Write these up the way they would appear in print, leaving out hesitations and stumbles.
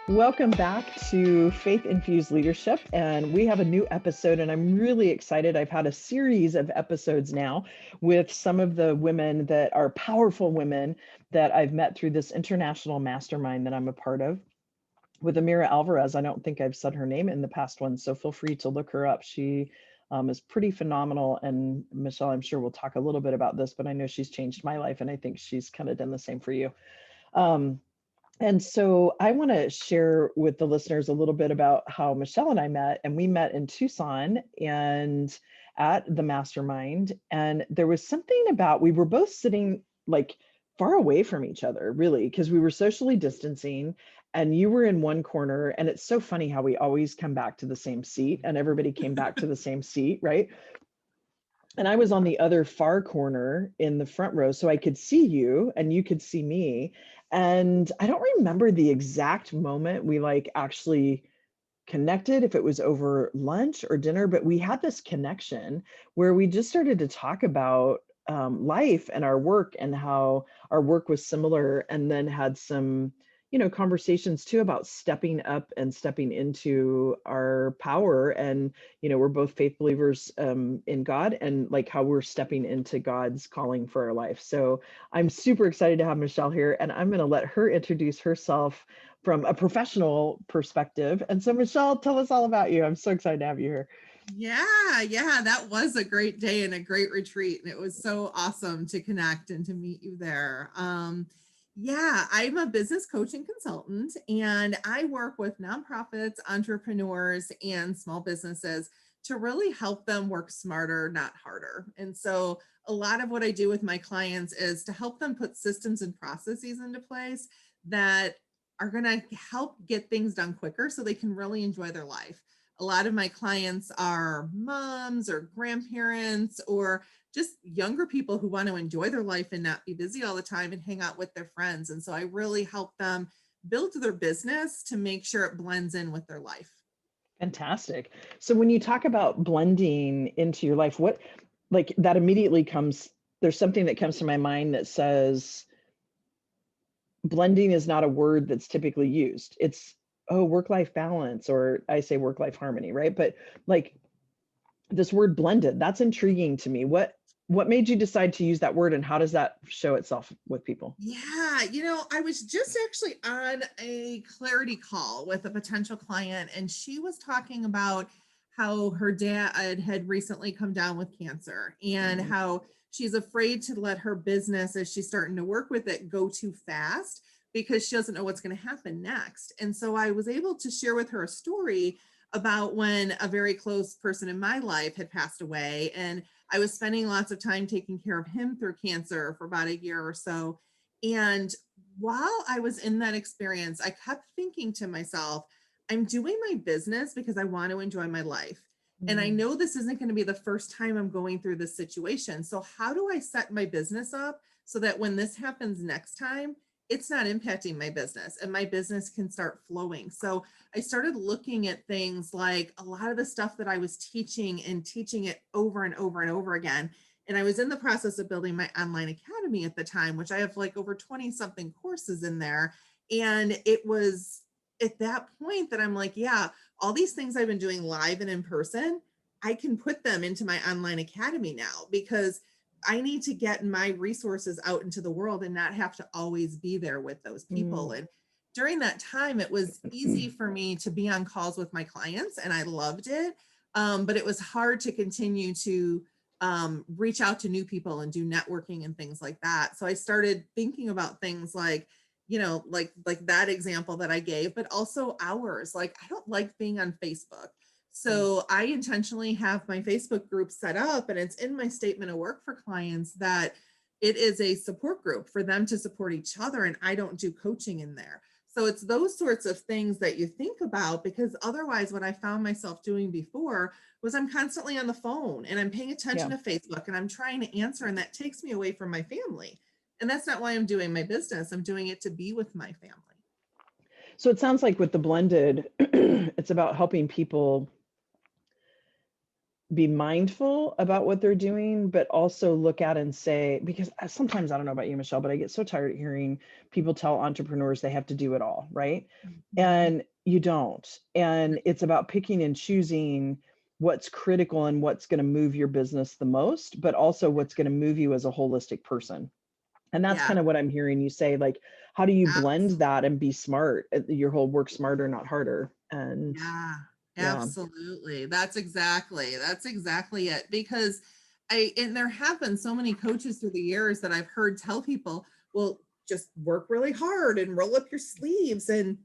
Welcome back to Faith Infused Leadership, and we have a new episode, and I'm really excited. I've had a series of episodes now with some of the women that are powerful women that I've met through this international mastermind that I'm a part of. With Amira Alvarez, I don't think I've said her name in the past one, so feel free to look her up. She is pretty phenomenal, and Michelle, I'm sure we'll talk a little bit about this, but I know she's changed my life, and I think she's kind of done the same for you. And so I want to share with the listeners a little bit about how Michelle and I met, and we met in Tucson and at the mastermind. And there was something about, we were both sitting like far away from each other, really, because we were socially distancing and you were in one corner. And it's so funny how we always come back to the same seat and everybody came back to the same seat, right? And I was on the other far corner in the front row, so I could see you and you could see me. And I don't remember the exact moment we like actually connected, if it was over lunch or dinner, but we had this connection where we just started to talk about life and our work and how our work was similar, and then had some conversations too about stepping up and stepping into our power. And we're both faith believers in God, and like how we're stepping into God's calling for our life. So I'm super excited to have Michelle here, and I'm going to let her introduce herself from a professional perspective. And so Michelle, tell us all about you. I'm so excited to have you here. Yeah, that was a great day and a great retreat. And it was so awesome to connect and to meet you there. I'm a business coach and consultant, and I work with nonprofits, entrepreneurs, and small businesses to really help them work smarter, not harder. And so a lot of what I do with my clients is to help them put systems and processes into place that are going to help get things done quicker so they can really enjoy their life. A lot of my clients are moms or grandparents or just younger people who want to enjoy their life and not be busy all the time and hang out with their friends. And so I really help them build their business to make sure it blends in with their life. Fantastic. So when you talk about blending into your life, what like that immediately comes, there's something that comes to my mind that says blending is not a word that's typically used. It's, oh, work-life balance, or I say work-life harmony, right? But like this word blended, that's intriguing to me. What made you decide to use that word, and how does that show itself with people? Yeah, I was just actually on a clarity call with a potential client, and she was talking about how her dad had recently come down with cancer and how she's afraid to let her business, as she's starting to work with it, go too fast because she doesn't know what's going to happen next. And so I was able to share with her a story about when a very close person in my life had passed away, and I was spending lots of time taking care of him through cancer for about a year or so. And while I was in that experience, I kept thinking to myself, I'm doing my business because I want to enjoy my life. And I know this isn't going to be the first time I'm going through this situation. So how do I set my business up so that when this happens next time, it's not impacting my business and my business can start flowing? So I started looking at things like a lot of the stuff that I was teaching and teaching it over and over and over again. And I was in the process of building my online academy at the time, which I have like over 20 something courses in there. And it was at that point that I'm like, yeah, all these things I've been doing live and in person, I can put them into my online academy now, because I need to get my resources out into the world and not have to always be there with those people. And during that time, it was easy for me to be on calls with my clients, and I loved it. But it was hard to continue to reach out to new people and do networking and things like that. So I started thinking about things like, like that example that I gave, but also hours. Like, I don't like being on Facebook. So I intentionally have my Facebook group set up, and it's in my statement of work for clients that it is a support group for them to support each other. And I don't do coaching in there. So it's those sorts of things that you think about, because otherwise what I found myself doing before was I'm constantly on the phone and I'm paying attention to Facebook and I'm trying to answer, and that takes me away from my family. And that's not why I'm doing my business. I'm doing it to be with my family. So it sounds like with the blended, it's about helping people be mindful about what they're doing, but also look at and say, because sometimes, I don't know about you, Michelle, but I get so tired of hearing people tell entrepreneurs they have to do it all, right? Mhm. And you don't. And it's about picking and choosing what's critical and what's going to move your business the most, but also what's going to move you as a holistic person. And that's Yeah, kind of what I'm hearing you say, like, how do you blend absolutely. that and be smart? Your whole work smarter, not harder. And Yeah, yeah. absolutely. That's exactly it. Because and there have been so many coaches through the years that I've heard tell people, well, just work really hard and roll up your sleeves. And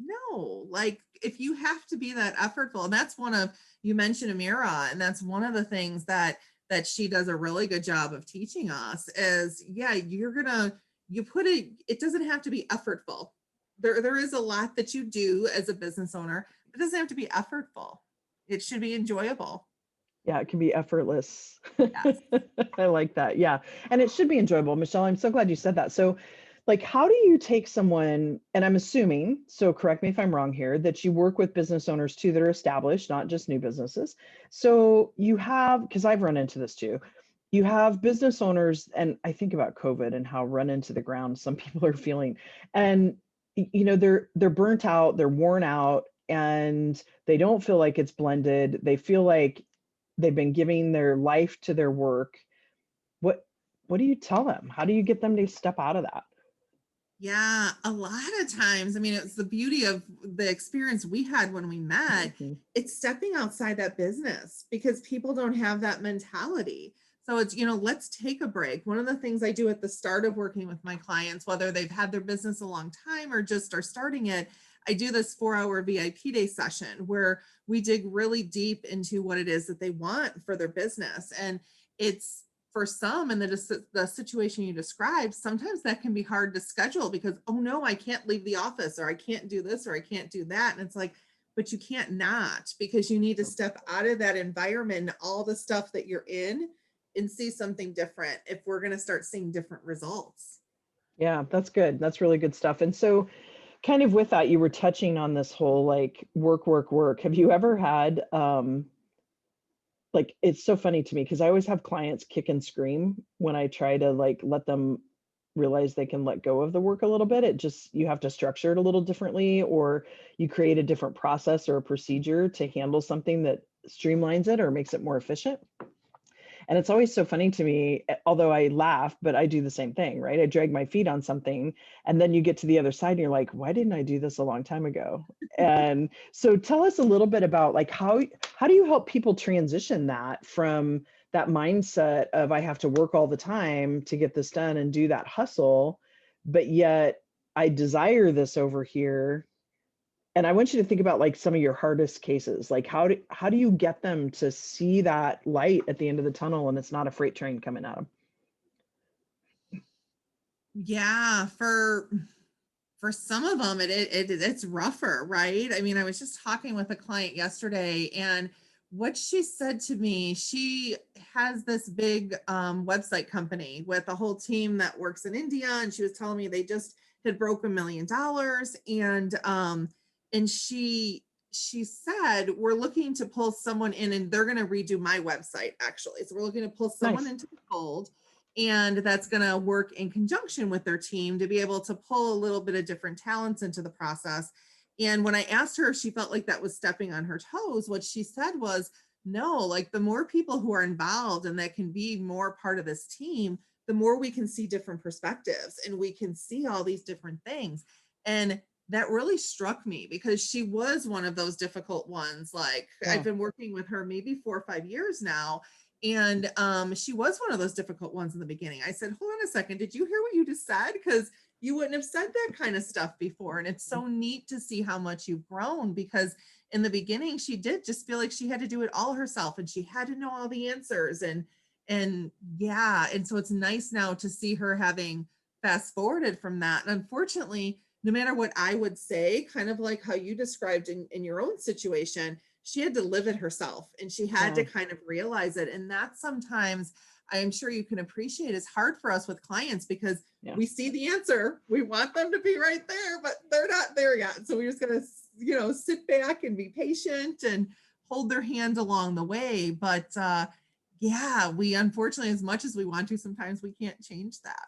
no, like if you have to be that effortful, and that's one of, you mentioned Amira, and that's one of the things that she does a really good job of teaching us is, yeah, you put it doesn't have to be effortful. There is a lot that you do as a business owner. It doesn't have to be effortful. It should be enjoyable. Yeah, it can be effortless. Yes. I like that. Yeah. And it should be enjoyable. Michelle, I'm so glad you said that. So, like, how do you take someone, and I'm assuming, so correct me if I'm wrong here, that you work with business owners too that are established, not just new businesses. So you have, because I've run into this too, you have business owners, and I think about COVID and how run into the ground some people are feeling. And they're burnt out, they're worn out, and they don't feel like it's blended. They feel like they've been giving their life to their work. What what do you tell them? How do you get them to step out of that? Yeah, a lot of times, I mean, it's the beauty of the experience we had when we met. Mhm. It's stepping outside that business because people don't have that mentality. So it's, let's take a break. One of the things I do at the start of working with my clients, whether they've had their business a long time or just are starting it, I do this 4-hour VIP day session where we dig really deep into what it is that they want for their business. And it's, for some, in the situation you described, sometimes that can be hard to schedule because, oh no, I can't leave the office, or I can't do this, or I can't do that. And it's like, but you can't not, because you need to step out of that environment and all the stuff that you're in and see something different if we're going to start seeing different results. Yeah, that's good. That's really good stuff. And so kind of with that, you were touching on this whole like work, work, work. Have you ever had like it's so funny to me because I always have clients kick and scream when I try to like let them realize they can let go of the work a little bit. It just, you have to structure it a little differently, or you create a different process or a procedure to handle something that streamlines it or makes it more efficient. And it's always so funny to me, although I laugh, but I do the same thing, right? I drag my feet on something, and then you get to the other side and you're like, why didn't I do this a long time ago? And so tell us a little bit about like how do you help people transition that from that mindset of I have to work all the time to get this done and do that hustle, but yet I desire this over here. And I want you to think about like some of your hardest cases. Like how do you get them to see that light at the end of the tunnel and it's not a freight train coming at them? Yeah, for some of them it's rougher, right? I mean, I was just talking with a client yesterday, and what she said to me, she has this big website company with a whole team that works in India, and she was telling me they just had broke $1 million. And she said, we're looking to pull someone in, and they're going to redo my website actually, so we're looking to pull someone Nice. into the fold, and that's going to work in conjunction with their team to be able to pull a little bit of different talents into the process. And when I asked her if she felt like that was stepping on her toes, what she said was, no, like the more people who are involved and that can be more part of this team, the more we can see different perspectives and we can see all these different things. And that really struck me because she was one of those difficult ones. Like I've Yeah. been working with her maybe 4 or 5 years now, and she was one of those difficult ones in the beginning. I said, hold on a second, did you hear what you just said? Because you wouldn't have said that kind of stuff before. And it's so neat to see how much you've grown, because in the beginning, she did just feel like she had to do it all herself and she had to know all the answers. And yeah, and so it's nice now to see her having fast forwarded from that. And unfortunately, no matter what I would say, kind of like how you described in your own situation, she had to live it herself and she had Yeah. to kind of realize it. And that sometimes, I'm sure you can appreciate, is hard for us with clients because Yeah. we see the answer. We want them to be right there, but they're not there yet. So we're just going to, sit back and be patient and hold their hand along the way. But yeah, we unfortunately, as much as we want to, sometimes we can't change that.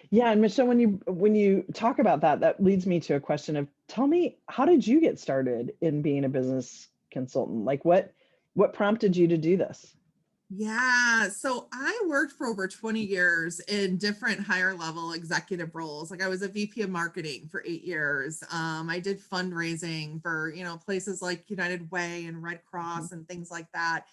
Yeah, and Michelle, when you talk about that, that leads me to a question of, tell me, how did you get started in being a business consultant? Like what prompted you to do this? Yeah. So I worked for over 20 years in different higher level executive roles. Like I was a VP of marketing for 8 years. I did fundraising for, places like United Way and Red Mhm. Cross and things like that.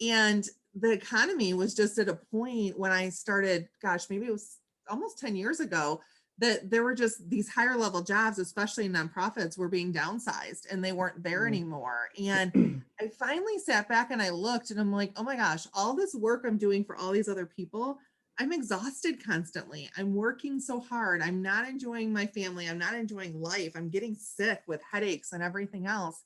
And the economy was just at a point when I started, gosh, maybe it was almost 10 years ago, that there were just these higher level jobs, especially nonprofits, were being downsized and they weren't there anymore. And I finally sat back and I looked and I'm like, oh my gosh, all this work I'm doing for all these other people, I'm exhausted constantly. I'm working so hard. I'm not enjoying my family. I'm not enjoying life. I'm getting sick with headaches and everything else.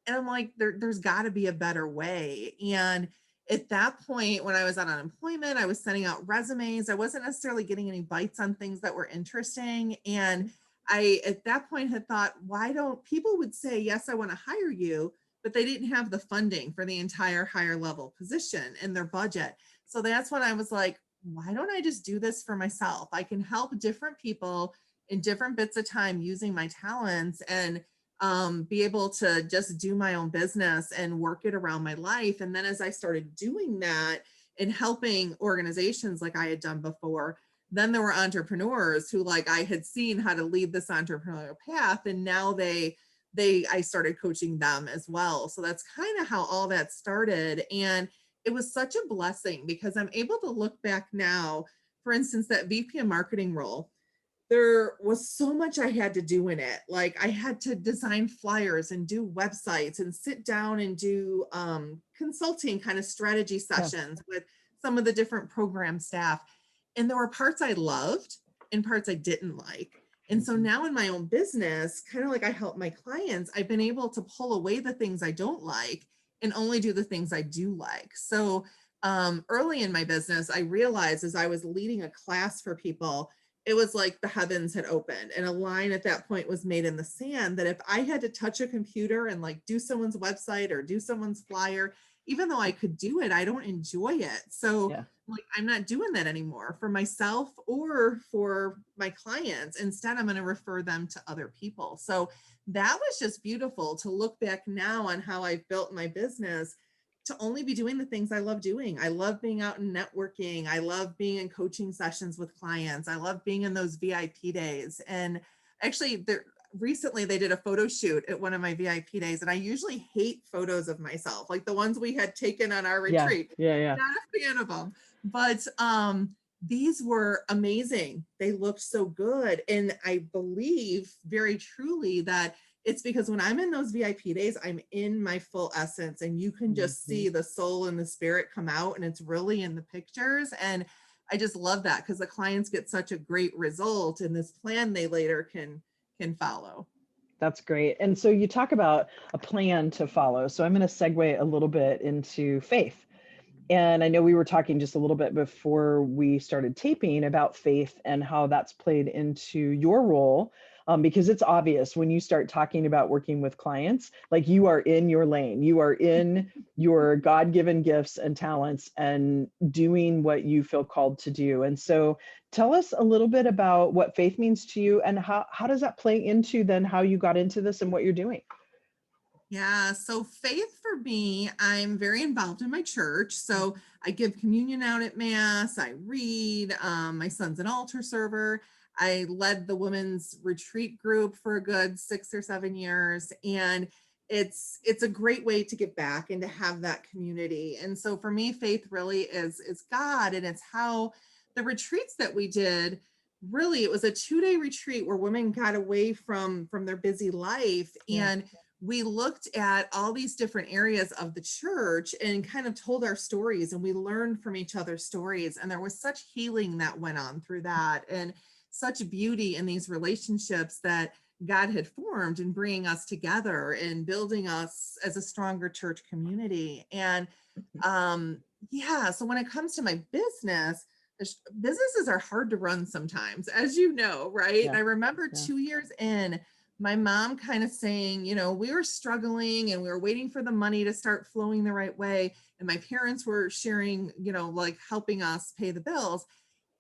And I'm like, there's got to be a better way. And at that point, when I was on unemployment, I was sending out resumes. I wasn't necessarily getting any bites on things that were interesting. And I, at that point, had thought, why don't people would say, yes, I want to hire you, but they didn't have the funding for the entire higher level position in their budget. So that's when I was like, why don't I just do this for myself? I can help different people in different bits of time using my talents and be able to just do my own business and work it around my life. And then as I started doing that and helping organizations like I had done before, then there were entrepreneurs who like I had seen how to lead this entrepreneurial path. And now I started coaching them as well. So that's kind of how all that started. And it was such a blessing because I'm able to look back now, for instance, that VP of marketing role, there was so much I had to do in it. Like I had to design flyers and do websites and sit down and do consulting kind of strategy Yeah. sessions with some of the different program staff. And there were parts I loved and parts I didn't like. And so Mhm. now in my own business, kind of like I help my clients, I've been able to pull away the things I don't like and only do the things I do like. So early in my business, I realized as I was leading a class for people, it was like the heavens had opened and a line at that point was made in the sand that if I had to touch a computer and like do someone's website or do someone's flyer, even though I could do it, I don't enjoy it. So Yeah. like I'm not doing that anymore for myself or for my clients. Instead, I'm going to refer them to other people. So that was just beautiful to look back now on how I've built my business to only be doing the things I love doing. I love being out and networking. I love being in coaching sessions with clients. I love being in those VIP days. And actually, recently they did a photo shoot at one of my VIP days. And I usually hate photos of myself, like the ones we had taken on our Yeah. retreat. Yeah. Yeah. Not a fan of them. But these were amazing. They looked so good. And I believe very truly that it's because when I'm in those VIP days, I'm in my full essence and you can just Mhm. see the soul and the spirit come out and it's really in the pictures. And I just love that because the clients get such a great result in this plan they later can follow. That's great. And so you talk about a plan to follow. So I'm going to segue a little bit into faith. And I know we were talking just a little bit before we started taping about faith and how that's played into your role. Because it's obvious when you start talking about working with clients, like you are in your lane, you are in your God-given gifts and talents and doing what you feel called to do. And so tell us a little bit about what faith means to you and how does that play into then how you got into this and what you're doing? Yeah, so faith for me, I'm very involved in my church. So I give communion out at Mass, I read, my son's an altar server. I led the women's retreat group for a good 6 or 7 years. And it's a great way to get back and to have that community. And so for me, faith really is God. And it's how the retreats that we did, really, it was a 2-day retreat where women got away from their busy life. Yeah. And we looked at all these different areas of the church and kind of told our stories and we learned from each other's stories. And there was such healing that went on through that and such beauty in these relationships that God had formed in bringing us together and building us as a stronger church community. And yeah, so when it comes to my business, businesses are hard to run sometimes, as you know, right? And Yeah. I remember Yeah. 2 years in, my mom kind of saying, you know, we were struggling and we were waiting for the money to start flowing the right way. And my parents were sharing, you know, like helping us pay the bills.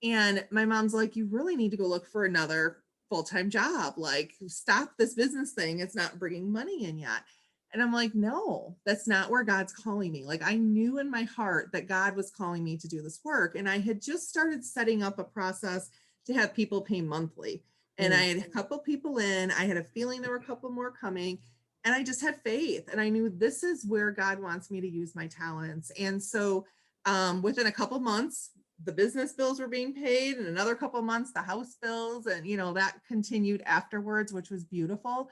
And my mom's like, you really need to go look for another full-time job. Like, stop this business thing. It's not bringing money in yet. And I'm like, no, that's not where God's calling me. Like, I knew in my heart that God was calling me to do this work. And I had just started setting up a process to have people pay monthly. And I had a couple people in, I had a feeling there were a couple more coming, and I just had faith. And I knew this is where God wants me to use my talents. And so within a couple months, the business bills were being paid, and another couple months, the house bills, and, you know, that continued afterwards, which was beautiful.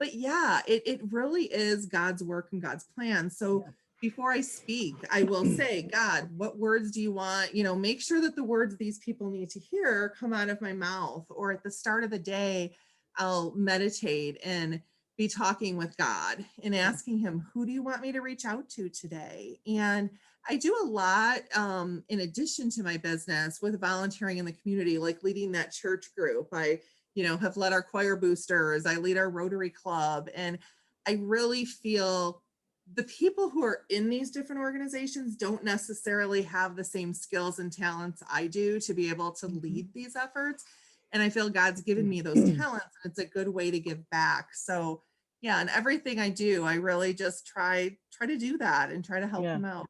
But yeah, it really is God's work and God's plan. So before I speak, I will say, God, what words do you want? You know, make sure that the words these people need to hear come out of my mouth. Or at the start of the day, I'll meditate and be talking with God and asking him, who do you want me to reach out to today? And I do a lot in addition to my business with volunteering in the community, like leading that church group. I, you know, have led our choir boosters. I lead our Rotary Club. And I really feel the people who are in these different organizations don't necessarily have the same skills and talents I do to be able to lead these efforts. And I feel God's given me those talents, and it's a good way to give back. So yeah, and everything I do, I really just try to do that and try to help them out.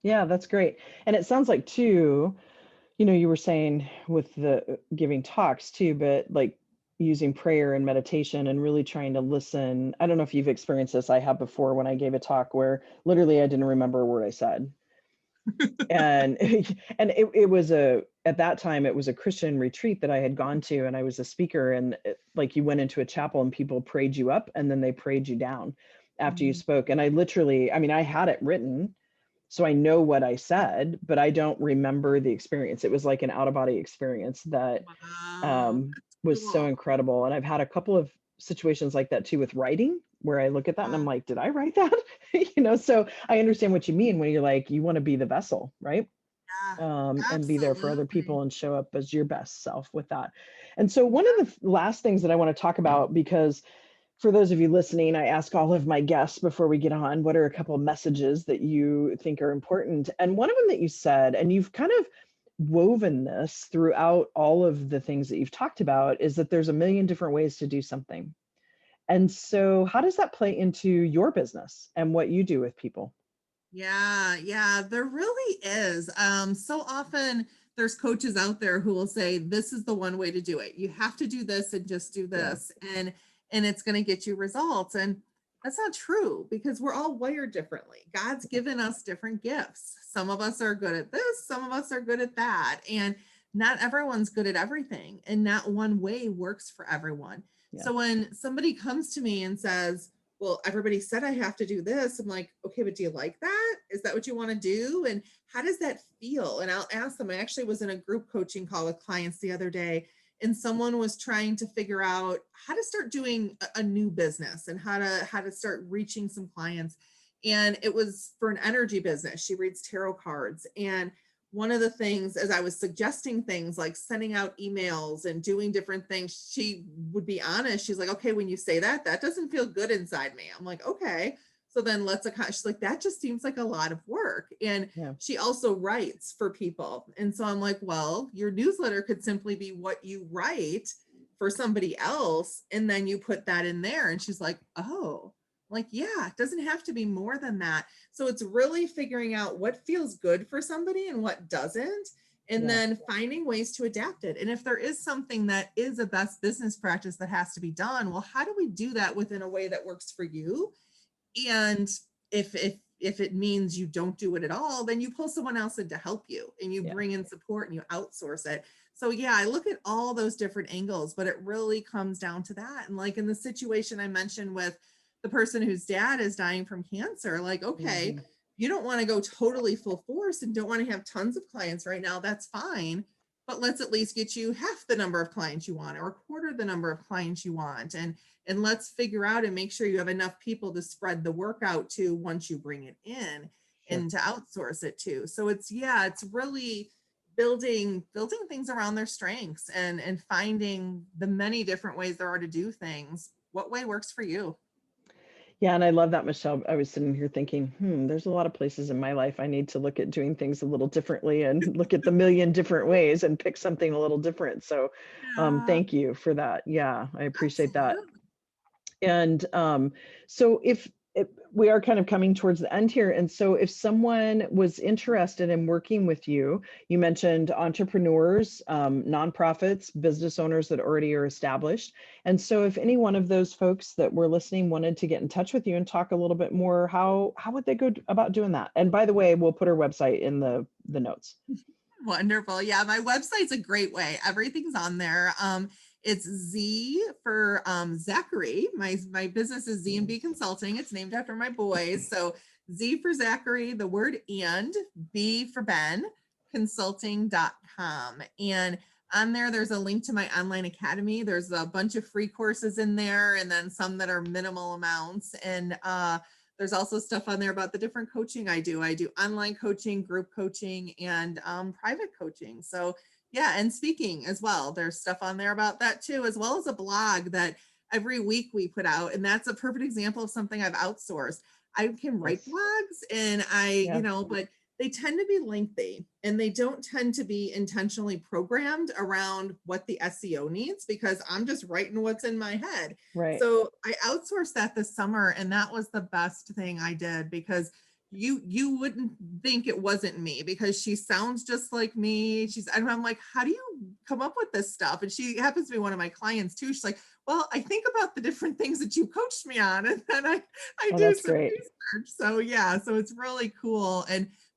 Yeah, that's great. And it sounds like too, you know, you were saying with the giving talks too, but like using prayer and meditation and really trying to listen. I don't know if you've experienced this. I have before when I gave a talk where literally I didn't remember a word I said. And and it was at that time it was a Christian retreat that I had gone to, and I was a speaker, and like you went into a chapel and people prayed you up and then they prayed you down after you spoke. And I literally, I mean, I had it written, so I know what I said, but I don't remember the experience. It was like an out of body experience that Wow, that's was so cool. incredible. And I've had a couple of situations like that too with writing, where I look at that and I'm like, did I write that? You know, so I understand what you mean when you're like, you want to be the vessel, right? Yeah, And be there for other absolutely. people and show up as your best self with that. And so one of the last things that I want to talk about, because for those of you listening, I ask all of my guests before we get on, what are a couple of messages that you think are important? And one of them that you said, and you've kind of woven this throughout all of the things that you've talked about, is that there's a million different ways to do something. And so how does that play into your business and what you do with people? Yeah, there really is. So often there's coaches out there who will say, this is the one way to do it. You have to do this and just do Yeah. this, and it's going to get you results. And that's not true, because we're all wired differently. God's given us different gifts. Some of us are good at this, some of us are good at that. And not everyone's good at everything, and not one way works for everyone. Yeah. So when somebody comes to me and says, well, everybody said I have to do this, I'm like, okay, but do you like that? Is that what you want to do? And how does that feel? And I'll ask them. I actually was in a group coaching call with clients the other day, and someone was trying to figure out how to start doing a new business and how to start reaching some clients. And it was for an energy business. She reads tarot cards. And one of the things, as I was suggesting things like sending out emails and doing different things, she would be honest. She's like, okay, when you say that, that doesn't feel good inside me. I'm like, okay. So then she's like, that just seems like a lot of work. And Yeah. she also writes for people. And so I'm like, well, your newsletter could simply be what you write for somebody else. And then you put that in there. And she's like, oh, like, yeah, it doesn't have to be more than that. So it's really figuring out what feels good for somebody and what doesn't, and Yeah. then finding ways to adapt it. And if there is something that is a best business practice that has to be done, well, how do we do that within a way that works for you? And if it means you don't do it at all, then you pull someone else in to help you, and you Yeah. bring in support and you outsource it. So yeah, I look at all those different angles, but it really comes down to that. And like in the situation I mentioned with the person whose dad is dying from cancer, like, okay, Mhm. you don't want to go totally full force and don't want to have tons of clients right now. That's fine. But let's at least get you half the number of clients you want, or a quarter the number of clients you want. And let's figure out and make sure you have enough people to spread the work out to once you bring it in, Sure. and to outsource it to. So it's, yeah, it's really building things around their strengths and finding the many different ways there are to do things. What way works for you? Yeah, and I love that, Michelle. I was sitting here thinking, there's a lot of places in my life I need to look at doing things a little differently and look at the million different ways and pick something a little different. So Yeah, thank you for that. Yeah, I appreciate that. absolutely. And so if we are kind of coming towards the end here, and so if someone was interested in working with you, you mentioned entrepreneurs, nonprofits, business owners that already are established. And so if any one of those folks that were listening wanted to get in touch with you and talk a little bit more, how would they go about doing that? And by the way, we'll put our website in the notes. Wonderful. Yeah, my website's a great way. Everything's on there. It's Z for Zachary. My business is Z&B Consulting. It's named after my boys. So Z for Zachary, the word and, B for Ben, consulting.com. And on there, there's a link to my online academy. There's a bunch of free courses in there, and then some that are minimal amounts. And there's also stuff on there about the different coaching I do. I do online coaching, group coaching, and private coaching. So yeah, and speaking as well. There's stuff on there about that too, as well as a blog that every week we put out. And that's a perfect example of something I've outsourced. I can write Yes. blogs and but they tend to be lengthy and they don't tend to be intentionally programmed around what the SEO needs because I'm just writing what's in my head. Right. So I outsourced that this summer and that was the best thing I did because you wouldn't think it wasn't me because she sounds just like me. And I'm like, how do you come up with this stuff? And she happens to be one of my clients too. She's like, well, I think about the different things that you coached me on. And then I Oh, do that's some great. research. So yeah, so it's really cool.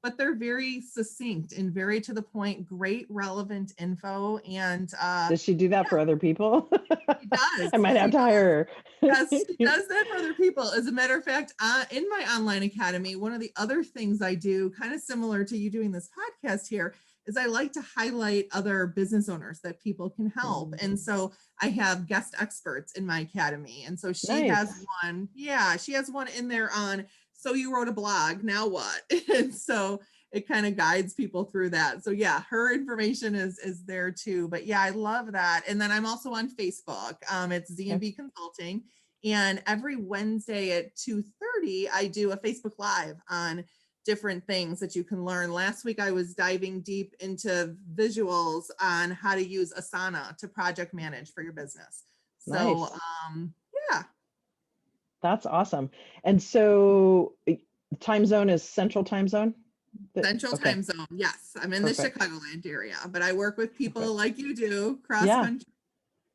But they're very succinct and very to the point, great relevant info. And Does she do that for other people? she does. I might have to hire her. Yes, she does that for other people. As a matter of fact, in my online academy, one of the other things I do, kind of similar to you doing this podcast here, is I like to highlight other business owners that people can help. And so I have guest experts in my academy. And so she has one. Yeah, she has one in there on, so you wrote a blog, now what? And so it kind of guides people through that. So yeah, her information is there too. But yeah, I love that. And then I'm also on Facebook. It's Z&B Consulting. And every Wednesday at 2:30, I do a Facebook Live on different things that you can learn. Last week, I was diving deep into visuals on how to use Asana to project manage for your business. So yeah. That's awesome. And so time zone is Central Time Zone? Central Time Zone. Yes. I'm in the Chicagoland area, but I work with people like you do cross country.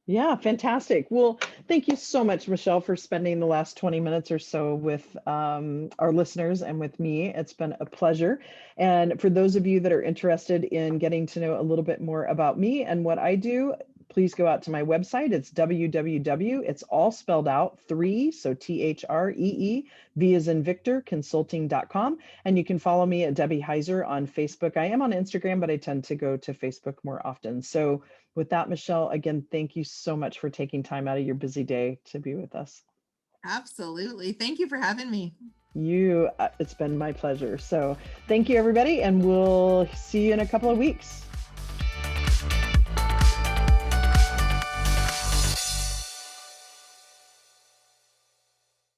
Yeah, fantastic. Well, thank you so much, Michelle, for spending the last 20 minutes or so with our listeners and with me. It's been a pleasure. And for those of you that are interested in getting to know a little bit more about me and what I do, please go out to my website. It's www. It's all spelled out 3. So THREE, V as in Victor, consulting.com. And you can follow me at Debbie Heiser on Facebook. I am on Instagram, but I tend to go to Facebook more often. So with that, Michelle, again, thank you so much for taking time out of your busy day to be with us. Absolutely. Thank you for having me. It's been my pleasure. So thank you, everybody, and we'll see you in a couple of weeks.